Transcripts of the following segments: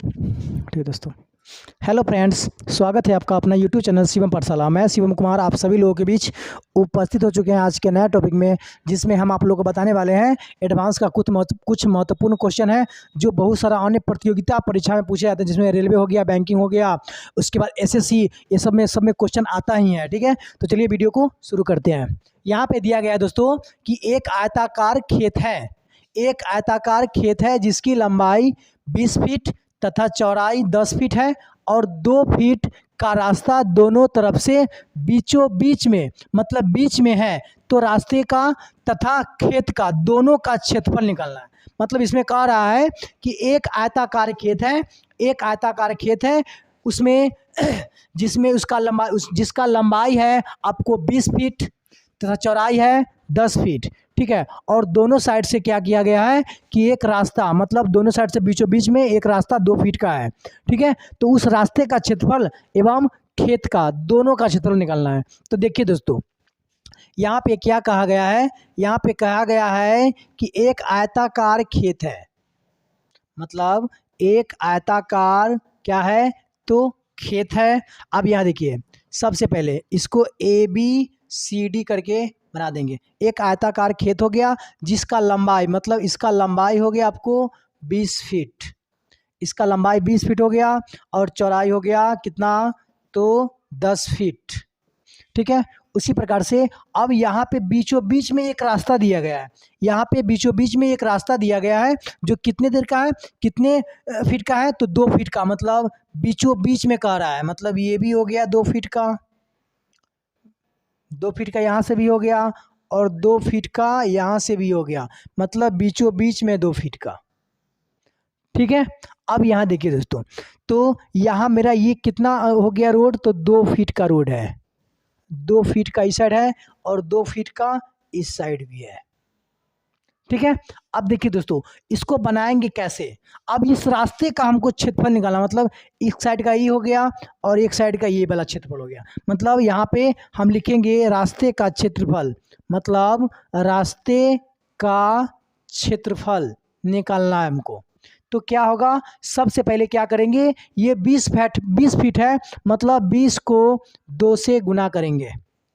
ठीक है दोस्तों। हेलो फ्रेंड्स, स्वागत है आपका अपना यूट्यूब चैनल शिवम पाठशाला। मैं शिवम कुमार आप सभी लोगों के बीच उपस्थित हो चुके हैं आज के नए टॉपिक में, जिसमें हम आप लोगों को बताने वाले हैं एडवांस का कुछ महत्वपूर्ण क्वेश्चन है जो बहुत सारा अन्य प्रतियोगिता परीक्षा में पूछे जाते हैं, जिसमें रेलवे हो गया, बैंकिंग हो गया, उसके बाद एसएससी, ये सब में क्वेश्चन आता ही है। ठीक है, तो चलिए वीडियो को शुरू करते हैं। यहाँ पे दिया गया है दोस्तों कि एक आयताकार खेत है जिसकी लंबाई 20 फीट तथा चौड़ाई 10 फीट है और 2 फीट का रास्ता दोनों तरफ से बीचों बीच में, मतलब बीच में है, तो रास्ते का तथा खेत का दोनों का क्षेत्रफल निकालना है। मतलब इसमें कह रहा है कि एक आयताकार खेत है उसमें जिसमें जिसका लंबाई है आपको 20 फीट तथा चौड़ाई है 10 फीट। ठीक है, और दोनों साइड से क्या किया गया है कि एक रास्ता, मतलब दोनों साइड से बीचों बीच में एक रास्ता 2 फीट का है। ठीक है, तो उस रास्ते का क्षेत्रफल एवं खेत का दोनों का क्षेत्रफल निकालना है। तो देखिए दोस्तों, यहाँ पे क्या कहा गया है, यहाँ पे कहा गया है कि एक आयताकार खेत है, मतलब एक आयताकार क्या है तो खेत है। अब यहाँ देखिए, सबसे पहले इसको ABCD करके बना देंगे। एक आयताकार खेत हो गया जिसका लंबाई, मतलब इसका लंबाई हो गया आपको 20 फीट, इसका लंबाई 20 फीट हो गया और चौड़ाई हो गया कितना तो 10 फीट। ठीक है, उसी प्रकार से अब यहाँ पे बीचों बीच में एक रास्ता दिया गया है, यहाँ पे बीचों बीच में एक रास्ता दिया गया है जो कितने देर का है, कितने फीट का है तो 2 फीट का, मतलब बीचों बीच में कह रहा है, मतलब ये भी हो गया 2 फीट का, 2 फीट का यहाँ से भी हो गया और 2 फीट का यहाँ से भी हो गया, मतलब बीचों बीच में 2 फीट का। ठीक है, अब यहाँ देखिए दोस्तों, तो यहाँ मेरा ये कितना हो गया रोड, तो 2 फीट का रोड है, 2 फीट का इस साइड है और 2 फीट का इस साइड भी है। ठीक है, अब देखिए दोस्तों, इसको बनाएंगे कैसे। अब इस रास्ते का हमको क्षेत्रफल निकालना, मतलब एक साइड का ये हो गया और एक साइड का ये वाला क्षेत्रफल हो गया। मतलब यहाँ पे हम लिखेंगे रास्ते का क्षेत्रफल, मतलब रास्ते का क्षेत्रफल निकालना है हमको। तो क्या होगा, सबसे पहले क्या करेंगे, ये 20 फीट है, मतलब 20 को 2 से गुना करेंगे।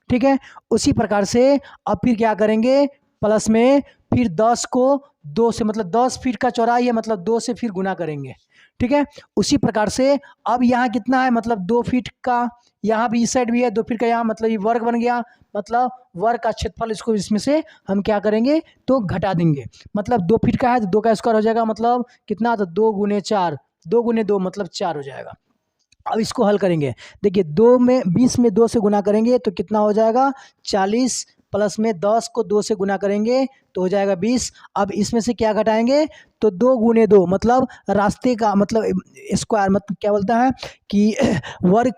ठीक है, उसी प्रकार से अब फिर क्या करेंगे, प्लस में फिर 10 को 2 से, मतलब 10 फीट का चौड़ाई है, मतलब 2 से फिर गुना करेंगे। ठीक है, उसी प्रकार से अब यहाँ कितना है, मतलब 2 फीट का, यहाँ भी इस साइड भी है 2 फीट का, यहाँ मतलब ये वर्ग बन गया, मतलब वर्ग का क्षेत्रफल, इसको इसमें से हम क्या करेंगे तो घटा देंगे। मतलब 2 फीट का है तो 2 का स्क्वायर हो जाएगा, मतलब कितना, तो 2 गुने 4, 2 गुने 2 मतलब 4 हो जाएगा। अब इसको हल करेंगे, देखिए 20 में 2 से गुना करेंगे तो कितना हो जाएगा 40, प्लस में 10 को 2 से गुना करेंगे तो हो जाएगा 20। अब इसमें से क्या घटाएंगे तो 2 गुने 2, मतलब रास्ते का, मतलब स्क्वायर, मतलब क्या बोलता है कि वर्ग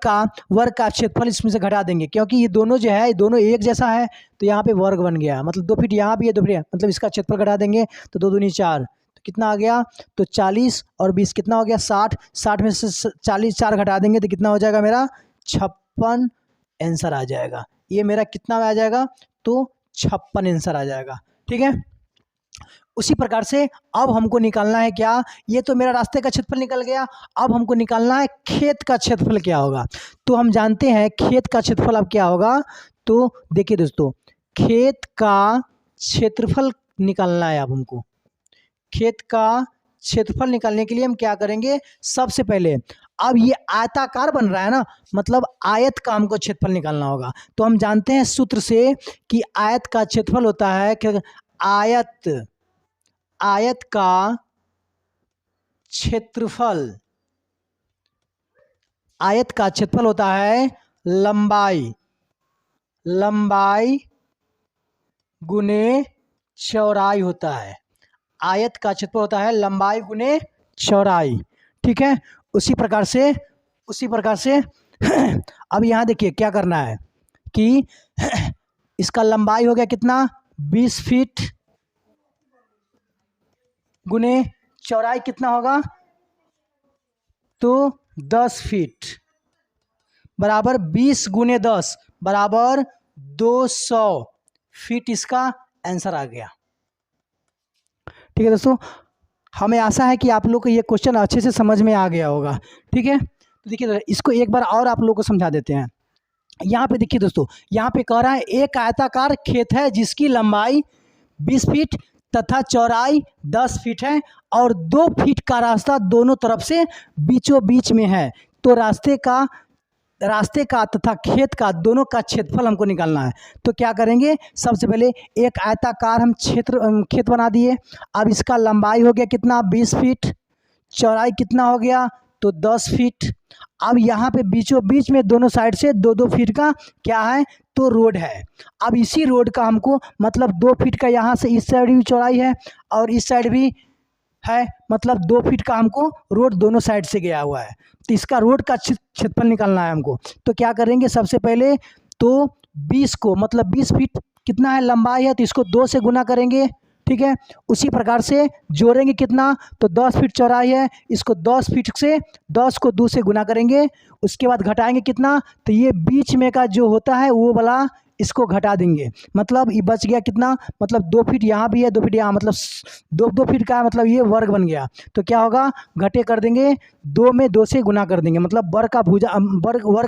का क्षेत्रफल इसमें से घटा देंगे, क्योंकि ये दोनों जो है ये दोनों एक जैसा है, तो यहाँ पे वर्ग बन गया, मतलब 2 फीट यहाँ भी है 2 फीट, मतलब इसका क्षेत्रफल घटा देंगे तो 2 दूनी 4, तो कितना आ गया, तो 40 और 20 कितना हो गया 60, 60 में से 40 4 घटा देंगे तो कितना हो जाएगा मेरा 56 आंसर आ जाएगा। ये मेरा कितना में आ जाएगा तो 56 आंसर आ जाएगा। ठीक है, उसी प्रकार से अब हमको निकालना है क्या, ये तो मेरा रास्ते का क्षेत्रफल निकल गया, अब हमको निकालना है खेत का क्षेत्रफल क्या होगा। तो हम जानते हैं खेत का क्षेत्रफल अब क्या होगा, तो देखिए दोस्तों, खेत का क्षेत्रफल निकालना है अब हमको। खेत का क्षेत्रफल निकालने के लिए हम क्या करेंगे, सबसे पहले अब ये आयताकार बन रहा है ना, मतलब आयत का हमको क्षेत्रफल निकालना होगा। तो हम जानते हैं सूत्र से कि आयत का क्षेत्रफल होता है कि आयत का क्षेत्रफल, आयत का क्षेत्रफल होता है लंबाई गुने चौड़ाई होता है। आयत का क्षेत्रफल होता है लंबाई गुने चौड़ाई। ठीक है, उसी प्रकार से अब यहाँ देखिए क्या करना है कि इसका लंबाई हो गया कितना 20 फीट गुने चौड़ाई कितना होगा तो 10 फीट, बराबर 20 गुने 10 बराबर 200 फीट, इसका आंसर आ गया। ठीक है दोस्तों, हमें आशा है कि आप लोग को ये क्वेश्चन अच्छे से समझ में आ गया होगा। ठीक है, तो देखिए इसको एक बार और आप लोग को समझा देते हैं। यहाँ पे देखिए दोस्तों, यहाँ पे कह रहा है एक आयताकार खेत है जिसकी लंबाई 20 फीट तथा चौड़ाई 10 फीट है और 2 फीट का रास्ता दोनों तरफ से बीचों बीच में है। तो रास्ते का तथा खेत का दोनों का क्षेत्रफल हमको निकालना है। तो क्या करेंगे, सबसे पहले एक आयताकार हम खेत बना दिए। अब इसका लंबाई हो गया कितना, 20 फीट, चौड़ाई कितना हो गया, तो 10 फीट। अब यहाँ पे बीचों बीच में दोनों साइड से 2-2 फीट का क्या है, तो रोड है। अब इसी रोड का हमको मतलब 2 फीट का यहाँ से इस साइड भी चौड़ाई है और इस साइड भी है, मतलब 2 फीट का हमको रोड दोनों साइड से गया हुआ है। तो इसका रोड का क्षेत्रफल निकालना है हमको। तो क्या करेंगे, सबसे पहले तो 20 को मतलब 20 फीट कितना है लंबाई है, तो इसको 2 से गुना करेंगे। ठीक है, उसी प्रकार से जोड़ेंगे कितना, तो 10 फीट चौड़ाई है, इसको 10 फीट से 10 को 2 से गुना करेंगे। उसके बाद घटाएंगे कितना, तो ये बीच में का जो होता है वो वाला इसको घटा देंगे, मतलब ये बच गया कितना, मतलब 2 फीट यहाँ भी है, 2 फीट यहाँ, मतलब 2 फीट का है, मतलब ये वर्ग बन गया। तो क्या होगा, घटे कर देंगे, 2 में 2 से गुना कर देंगे, मतलब वर्ग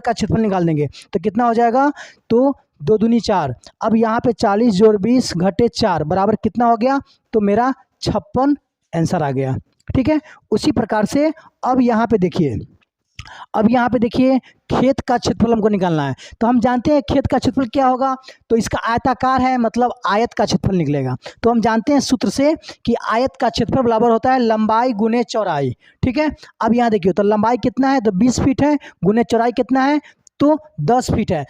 का क्षेत्रफल निकाल देंगे। तो कितना हो जाएगा, तो 2 दूनी 4। अब यहाँ पे 40 जोड़ 20 घटे 4 बराबर कितना हो गया, तो मेरा 56 आंसर आ गया। ठीक है, उसी प्रकार से अब यहाँ पे देखिए, खेत का क्षेत्रफल हमको निकालना है। तो हम जानते हैं खेत का क्षेत्रफल क्या होगा, तो इसका आयताकार है मतलब आयत का क्षेत्रफल निकलेगा। तो हम जानते हैं सूत्र से कि आयत का क्षेत्रफल बराबर होता है लंबाई गुने चौड़ाई। ठीक है, अब यहाँ देखिए, तो लंबाई कितना है, तो 20 फीट है, गुने चौड़ाई कितना है, तो 10 फीट है।